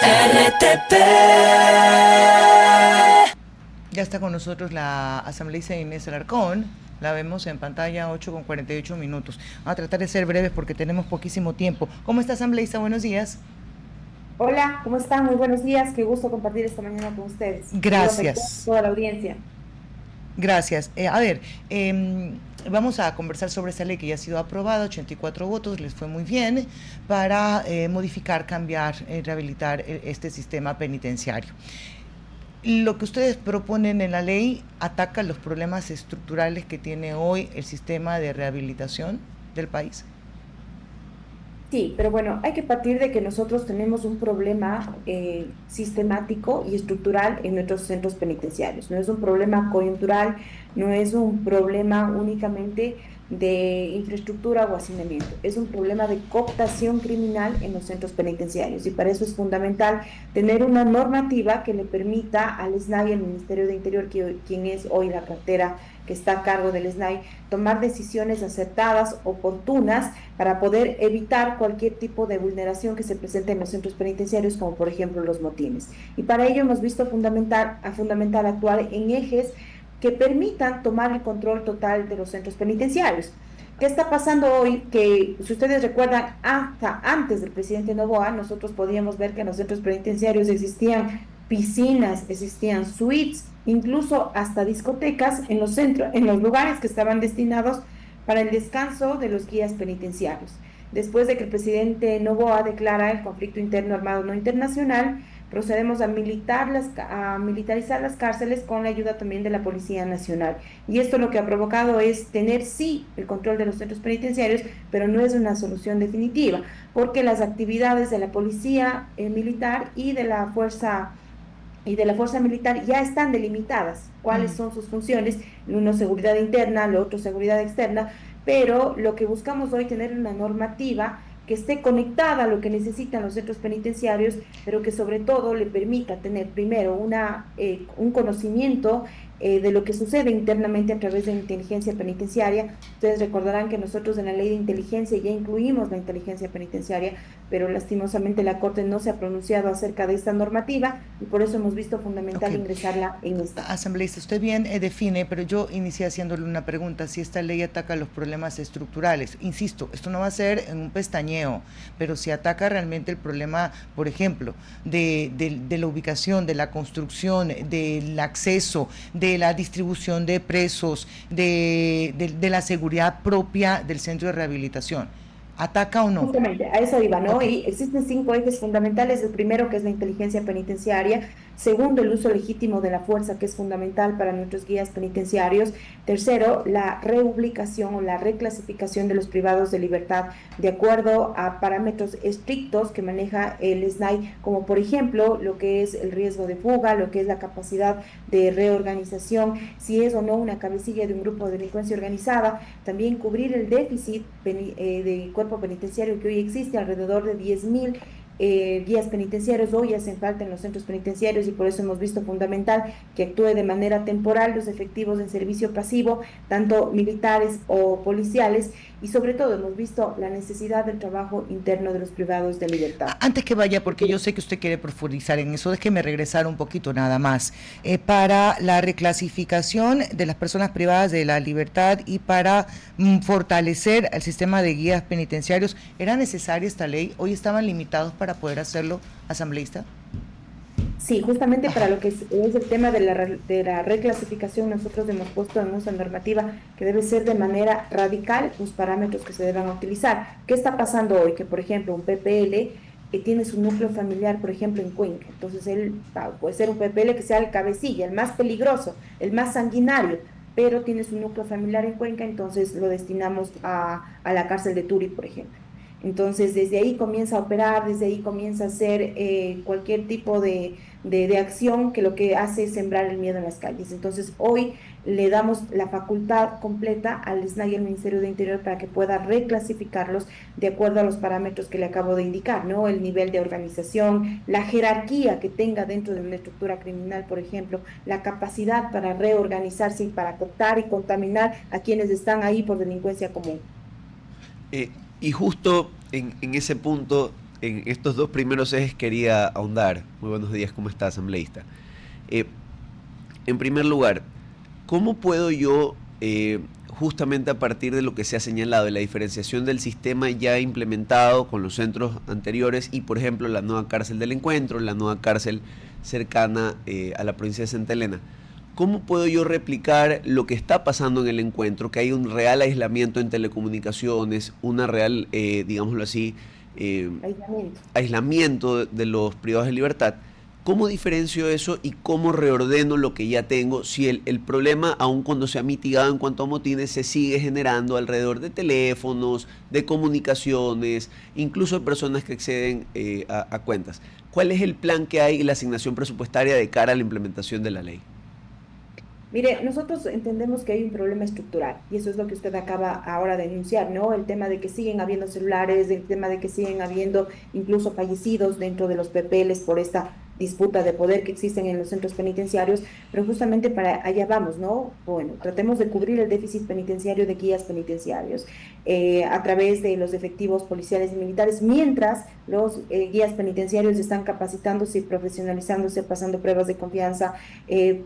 RTP. Ya está con nosotros la asambleísta Inés Alarcón. La vemos en pantalla, 8:48. Vamos a tratar de ser breves porque tenemos poquísimo tiempo. ¿Cómo está, asambleísta? Buenos días. Hola, ¿cómo están? Muy buenos días. Qué gusto compartir esta mañana con ustedes. Saludos a Gracias. toda la audiencia. Gracias. Vamos a conversar sobre esta ley que ya ha sido aprobada, 84 votos, les fue muy bien, para modificar, cambiar, rehabilitar este sistema penitenciario. Lo que ustedes proponen en la ley ataca los problemas estructurales que tiene hoy el sistema de rehabilitación del país. Sí, pero bueno, hay que partir de que nosotros tenemos un problema sistemático y estructural en nuestros centros penitenciarios. No es un problema coyuntural, no es un problema únicamente de infraestructura o hacinamiento, es un problema de cooptación criminal en los centros penitenciarios y para eso es fundamental tener una normativa que le permita al SNAI, el Ministerio de Interior, quien es hoy la cartera que está a cargo del SNAI, tomar decisiones acertadas, oportunas, para poder evitar cualquier tipo de vulneración que se presente en los centros penitenciarios, como por ejemplo los motines. Y para ello hemos visto fundamental actuar en ejes que permitan tomar el control total de los centros penitenciarios. ¿Qué está pasando hoy? Que si ustedes recuerdan, hasta antes del presidente Noboa, nosotros podíamos ver que en los centros penitenciarios existían piscinas, existían suites, incluso hasta discotecas en los centros, en los lugares que estaban destinados para el descanso de los guías penitenciarios. Después de que el presidente Noboa declara el conflicto interno armado no internacional, procedemos a militarizar las cárceles con la ayuda también de la Policía Nacional. Y esto lo que ha provocado es tener sí el control de los centros penitenciarios, pero no es una solución definitiva, porque las actividades de la Policía Militar y de la fuerza militar ya están delimitadas cuáles son sus funciones, uno seguridad interna, lo otro seguridad externa, pero lo que buscamos hoy es tener una normativa que esté conectada a lo que necesitan los centros penitenciarios, pero que sobre todo le permita tener primero un conocimiento de lo que sucede internamente a través de la inteligencia penitenciaria. Ustedes recordarán que nosotros en la ley de inteligencia ya incluimos la inteligencia penitenciaria, pero lastimosamente la Corte no se ha pronunciado acerca de esta normativa y por eso hemos visto fundamental Ok. ingresarla en esta. Asambleísta, usted bien define, pero yo inicié haciéndole una pregunta, si esta ley ataca los problemas estructurales. Insisto, esto no va a ser en un pestañeo, pero si ataca realmente el problema, por ejemplo, de la ubicación, de la construcción, del acceso, de la distribución de presos, de la seguridad propia del centro de rehabilitación. ¿Ataca o no? Justamente, a eso iba, ¿no? Ok. Y existen 5 ejes fundamentales. El primero, que es la inteligencia penitenciaria. Segundo, el uso legítimo de la fuerza, que es fundamental para nuestros guías penitenciarios. Tercero, la reubicación o la reclasificación de los privados de libertad de acuerdo a parámetros estrictos que maneja el SNAI, como por ejemplo lo que es el riesgo de fuga, lo que es la capacidad de reorganización, si es o no una cabecilla de un grupo de delincuencia organizada. También cubrir el déficit de cuerpo penitenciario que hoy existe, alrededor de 10.000 guías penitenciarios hoy hacen falta en los centros penitenciarios y por eso hemos visto fundamental que actúe de manera temporal los efectivos en servicio pasivo, tanto militares o policiales, y sobre todo hemos visto la necesidad del trabajo interno de los privados de libertad. Antes que vaya, porque yo sé que usted quiere profundizar en eso, déjeme regresar un poquito nada más. Para la reclasificación de las personas privadas de la libertad y para fortalecer el sistema de guías penitenciarios, ¿era necesaria esta ley? ¿Hoy estaban limitados para poder hacerlo, asambleísta? Sí, justamente para Ajá. lo que es el tema de la reclasificación, nosotros hemos puesto en nuestra normativa que debe ser de manera radical los parámetros que se deban utilizar. ¿Qué está pasando hoy? Que, por ejemplo, un PPL tiene su núcleo familiar, por ejemplo, en Cuenca. Entonces, él puede ser un PPL que sea el cabecilla, el más peligroso, el más sanguinario, pero tiene su núcleo familiar en Cuenca, entonces lo destinamos a la cárcel de Turi, por ejemplo. Entonces, desde ahí comienza a operar, desde ahí comienza a hacer cualquier tipo de acción que lo que hace es sembrar el miedo en las calles. Entonces, hoy le damos la facultad completa al SNAI y al Ministerio de Interior para que pueda reclasificarlos de acuerdo a los parámetros que le acabo de indicar, ¿no? El nivel de organización, la jerarquía que tenga dentro de una estructura criminal, por ejemplo, la capacidad para reorganizarse y para cooptar y contaminar a quienes están ahí por delincuencia común. Y justo en ese punto, en estos dos primeros ejes quería ahondar. Muy buenos días, ¿cómo está, asambleísta? Eh, en primer lugar, ¿cómo puedo yo, justamente a partir de lo que se ha señalado, de la diferenciación del sistema ya implementado con los centros anteriores y, por ejemplo, la nueva cárcel del Encuentro, la nueva cárcel cercana a la provincia de Santa Elena, ¿cómo puedo yo replicar lo que está pasando en el Encuentro, que hay un real aislamiento en telecomunicaciones, una real, digámoslo así, Aislamiento. aislamiento de los privados de libertad? ¿Cómo diferencio eso y cómo reordeno lo que ya tengo si el problema, aun cuando se ha mitigado en cuanto a motines, se sigue generando alrededor de teléfonos, de comunicaciones, incluso de personas que acceden a cuentas? ¿Cuál es el plan que hay y la asignación presupuestaria de cara a la implementación de la ley? Mire, nosotros entendemos que hay un problema estructural y eso es lo que usted acaba ahora de enunciar, ¿no? El tema de que siguen habiendo celulares, el tema de que siguen habiendo incluso fallecidos dentro de los PPLs por esta disputa de poder que existen en los centros penitenciarios, pero justamente para allá vamos, ¿no? Bueno, tratemos de cubrir el déficit penitenciario de guías penitenciarios a través de los efectivos policiales y militares, mientras los guías penitenciarios están capacitándose y profesionalizándose, pasando pruebas de confianza,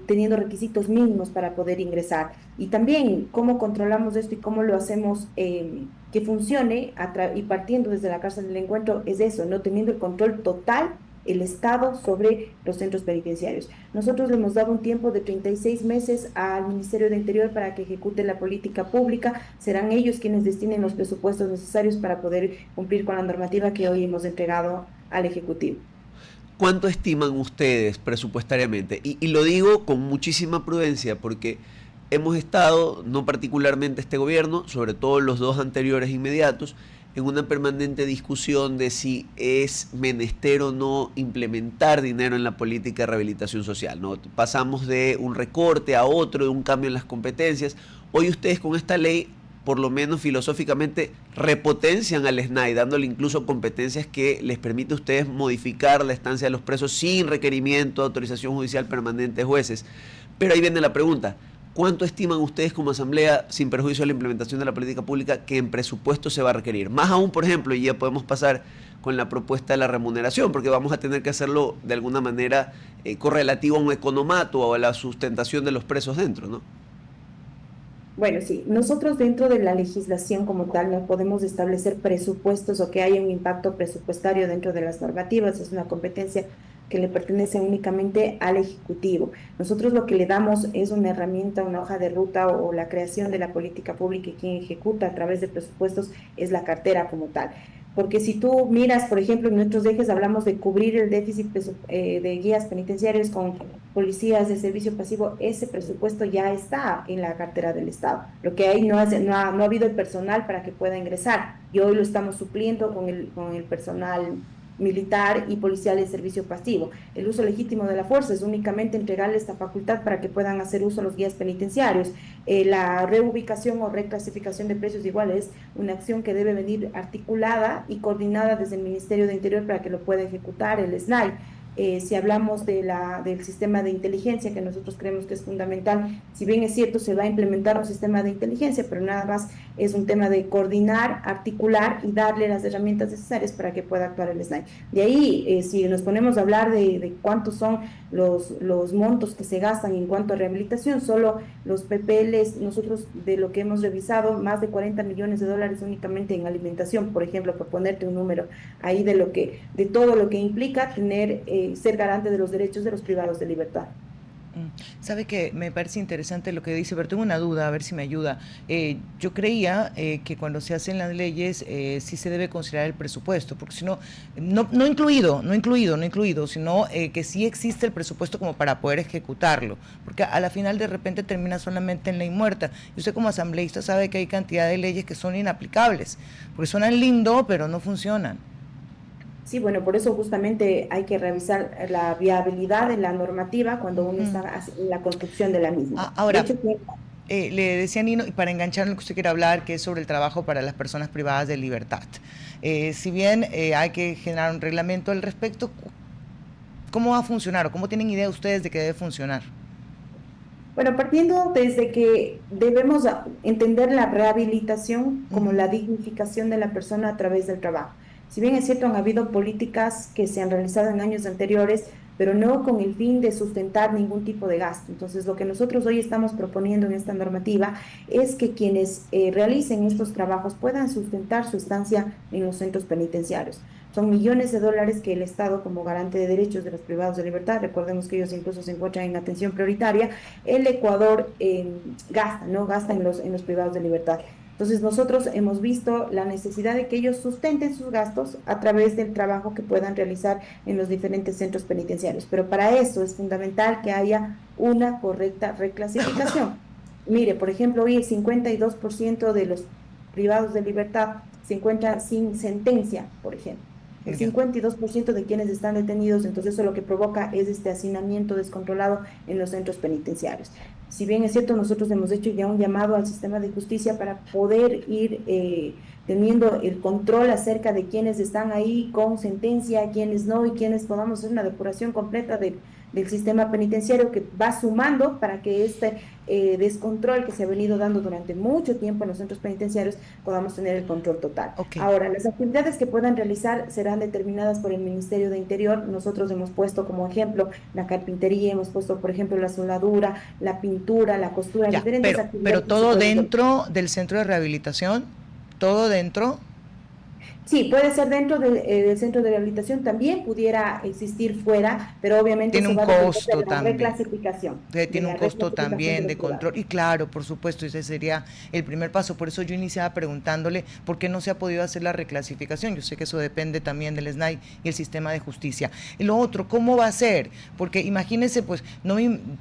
teniendo requisitos mínimos para poder ingresar. Y también cómo controlamos esto y cómo lo hacemos que funcione y partiendo desde la cárcel del Encuentro es eso, no teniendo el control total el Estado sobre los centros penitenciarios. Nosotros le hemos dado un tiempo de 36 meses al Ministerio de Interior para que ejecute la política pública. Serán ellos quienes destinen los presupuestos necesarios para poder cumplir con la normativa que hoy hemos entregado al Ejecutivo. ¿Cuánto estiman ustedes presupuestariamente? Y lo digo con muchísima prudencia porque hemos estado, no particularmente este gobierno, sobre todo los dos anteriores inmediatos, en una permanente discusión de si es menester o no implementar dinero en la política de rehabilitación social, ¿no? Pasamos de un recorte a otro, de un cambio en las competencias. Hoy ustedes con esta ley, por lo menos filosóficamente, repotencian al SNAI, dándole incluso competencias que les permite a ustedes modificar la estancia de los presos sin requerimiento de autorización judicial permanente de jueces. Pero ahí viene la pregunta: ¿cuánto estiman ustedes como asamblea, sin perjuicio de la implementación de la política pública, que en presupuesto se va a requerir? Más aún, por ejemplo, y ya podemos pasar con la propuesta de la remuneración, porque vamos a tener que hacerlo de alguna manera correlativo a un economato o a la sustentación de los presos dentro, ¿no? Bueno, sí, nosotros dentro de la legislación como tal no podemos establecer presupuestos o que haya un impacto presupuestario dentro de las normativas, es una competencia que le pertenece únicamente al Ejecutivo. Nosotros lo que le damos es una herramienta, una hoja de ruta o la creación de la política pública y quien ejecuta a través de presupuestos es la cartera como tal. Porque si tú miras, por ejemplo, en nuestros ejes hablamos de cubrir el déficit de guías penitenciarios con policías de servicio pasivo, ese presupuesto ya está en la cartera del Estado. Lo que hay no ha habido el personal para que pueda ingresar y hoy lo estamos supliendo con el personal militar y policial de servicio pasivo. El uso legítimo de la fuerza es únicamente entregarle esta facultad para que puedan hacer uso los guías penitenciarios. La reubicación o reclasificación de precios igual es una acción que debe venir articulada y coordinada desde el Ministerio de Interior para que lo pueda ejecutar el SNAI. Si hablamos del sistema de inteligencia, que nosotros creemos que es fundamental, si bien es cierto, se va a implementar un sistema de inteligencia, pero nada más es un tema de coordinar, articular y darle las herramientas necesarias para que pueda actuar el SNAI. De ahí, si nos ponemos a hablar de cuántos son los montos que se gastan en cuanto a rehabilitación, solo los PPLs, nosotros de lo que hemos revisado, más de 40 millones de dólares únicamente en alimentación, por ejemplo, por ponerte un número ahí de todo lo que implica tener ser garante de los derechos de los privados de libertad. Sabe que me parece interesante lo que dice, pero tengo una duda, a ver si me ayuda. Yo creía que cuando se hacen las leyes sí se debe considerar el presupuesto, porque si no, no incluido, sino que sí existe el presupuesto como para poder ejecutarlo, porque a la final de repente termina solamente en ley muerta. Y usted como asambleísta sabe que hay cantidad de leyes que son inaplicables, porque suenan lindo, pero no funcionan. Sí, bueno, por eso justamente hay que revisar la viabilidad de la normativa cuando uno está en la construcción de la misma. De Ahora, hecho, le decía Nino, y para enganchar en lo que usted quiere hablar, que es sobre el trabajo para las personas privadas de libertad. Si bien hay que generar un reglamento al respecto, ¿cómo va a funcionar o cómo tienen idea ustedes de que debe funcionar? bueno, partiendo desde que debemos entender la rehabilitación como Ujú. la dignificación de la persona a través del trabajo. Si bien es cierto, han habido políticas que se han realizado en años anteriores, pero no con el fin de sustentar ningún tipo de gasto. Entonces, lo que nosotros hoy estamos proponiendo en esta normativa es que quienes realicen estos trabajos puedan sustentar su estancia en los centros penitenciarios. Son millones de dólares que el Estado, como garante de derechos de los privados de libertad, recordemos que ellos incluso se encuentran en atención prioritaria, el Ecuador gasta, ¿no? Gasta en los privados de libertad. Entonces, nosotros hemos visto la necesidad de que ellos sustenten sus gastos a través del trabajo que puedan realizar en los diferentes centros penitenciarios. Pero para eso es fundamental que haya una correcta reclasificación. Mire, por ejemplo, hoy el 52% de los privados de libertad se encuentran sin sentencia, por ejemplo. El 52% de quienes están detenidos, entonces eso lo que provoca es este hacinamiento descontrolado en los centros penitenciarios. Si bien es cierto, nosotros hemos hecho ya un llamado al sistema de justicia para poder ir teniendo el control acerca de quienes están ahí con sentencia, quienes no, y quienes podamos hacer una depuración completa del sistema penitenciario que va sumando para que este descontrol que se ha venido dando durante mucho tiempo en los centros penitenciarios podamos tener el control total. Okay. Ahora, las actividades que puedan realizar serán determinadas por el Ministerio de Interior. Nosotros hemos puesto como ejemplo la carpintería, hemos puesto por ejemplo la soldadura, la pintura, la costura, ya, diferentes actividades. Pero todo dentro del centro de rehabilitación, todo dentro. Sí, puede ser dentro del centro de rehabilitación, también pudiera existir fuera, pero obviamente tiene un costo también. Reclasificación. Tiene un costo también de control. Y claro, por supuesto, ese sería el primer paso. Por eso yo iniciaba preguntándole por qué no se ha podido hacer la reclasificación. Yo sé que eso depende también del SNAI y el sistema de justicia. Y lo otro, ¿cómo va a ser? Porque imagínense, pues,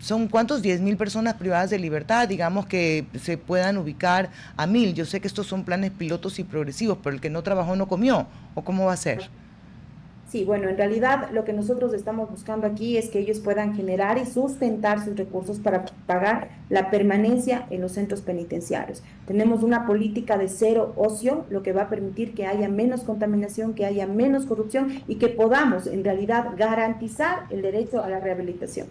son ¿cuántos? 10.000 personas privadas de libertad, digamos que se puedan ubicar a 1.000. Yo sé que estos son planes pilotos y progresivos, pero el que no trabajó no comió, ¿o cómo va a ser? Sí, bueno, en realidad lo que nosotros estamos buscando aquí es que ellos puedan generar y sustentar sus recursos para pagar la permanencia en los centros penitenciarios. Tenemos una política de cero ocio, lo que va a permitir que haya menos contaminación, que haya menos corrupción y que podamos en realidad garantizar el derecho a la rehabilitación.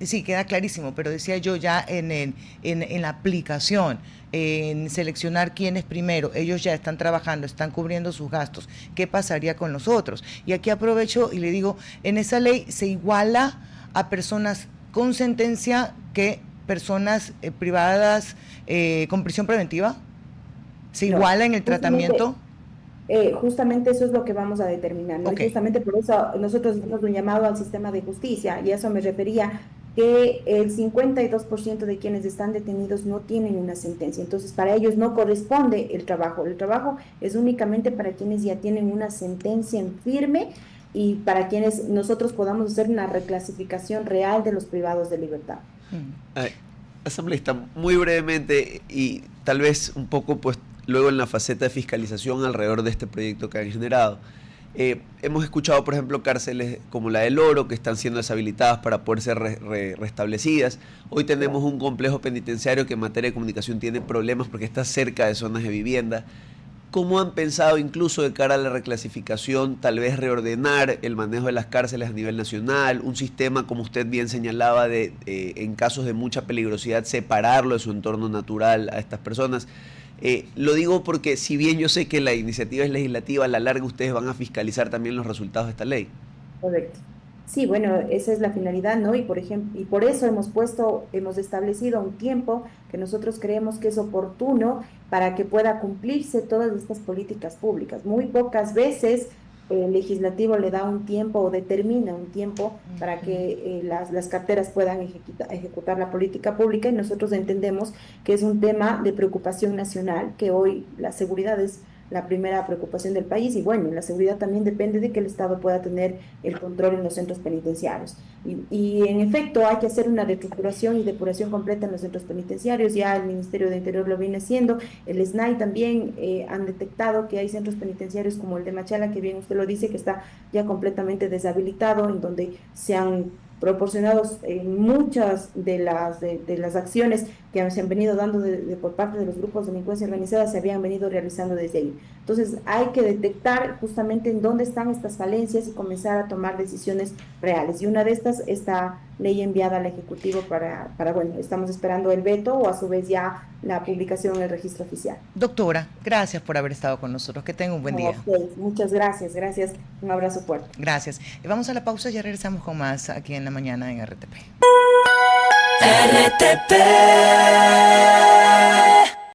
Sí, queda clarísimo, pero decía yo ya en la aplicación, en seleccionar quiénes primero, ellos ya están trabajando, están cubriendo sus gastos, ¿qué pasaría con los otros? Y aquí aprovecho y le digo, en esa ley se iguala a personas con sentencia que personas privadas con prisión preventiva, ¿se iguala en el tratamiento? Justamente eso es lo que vamos a determinar, ¿no? Okay. Y justamente por eso nosotros hicimos un llamado al sistema de justicia, y a eso me refería, que el 52% de quienes están detenidos no tienen una sentencia. Entonces, para ellos no corresponde el trabajo. El trabajo es únicamente para quienes ya tienen una sentencia en firme y para quienes nosotros podamos hacer una reclasificación real de los privados de libertad. Asambleísta, muy brevemente y tal vez un poco pues luego en la faceta de fiscalización alrededor de este proyecto que han generado. Hemos escuchado, por ejemplo, cárceles como la del Oro que están siendo deshabilitadas para poder ser restablecidas. Hoy tenemos un complejo penitenciario que en materia de comunicación tiene problemas porque está cerca de zonas de vivienda. ¿Cómo han pensado incluso de cara a la reclasificación, tal vez reordenar el manejo de las cárceles a nivel nacional, un sistema, como usted bien señalaba, de en casos de mucha peligrosidad, separarlo de su entorno natural a estas personas? Lo digo porque si bien yo sé que la iniciativa es legislativa, a la larga ustedes van a fiscalizar también los resultados de esta ley. Correcto. Sí, bueno, esa es la finalidad, ¿no? Y por ejemplo, y por eso hemos establecido un tiempo que nosotros creemos que es oportuno para que pueda cumplirse todas estas políticas públicas. Muy pocas veces el legislativo le da un tiempo o determina un tiempo para que las carteras puedan ejecutar la política pública, y nosotros entendemos que es un tema de preocupación nacional, que hoy la seguridad es la primera preocupación del país, y bueno, la seguridad también depende de que el Estado pueda tener el control en los centros penitenciarios. Y en efecto hay que hacer una reestructuración y depuración completa en los centros penitenciarios. Ya el Ministerio de Interior lo viene haciendo, el SNAI también han detectado que hay centros penitenciarios como el de Machala, que bien usted lo dice, que está ya completamente deshabilitado, en donde se han proporcionados muchas de las acciones que se han venido dando por parte de los grupos de delincuencia organizada, se habían venido realizando desde ahí. Entonces hay que detectar justamente en dónde están estas falencias y comenzar a tomar decisiones reales. Y una de estas, esta ley enviada al Ejecutivo bueno, estamos esperando el veto o a su vez ya la publicación en el registro oficial. Doctora, gracias por haber estado con nosotros. Que tenga un buen día. Muchas gracias, gracias. Un abrazo fuerte. Gracias. Vamos a la pausa y ya regresamos con más aquí en la mañana en RTP. RTP.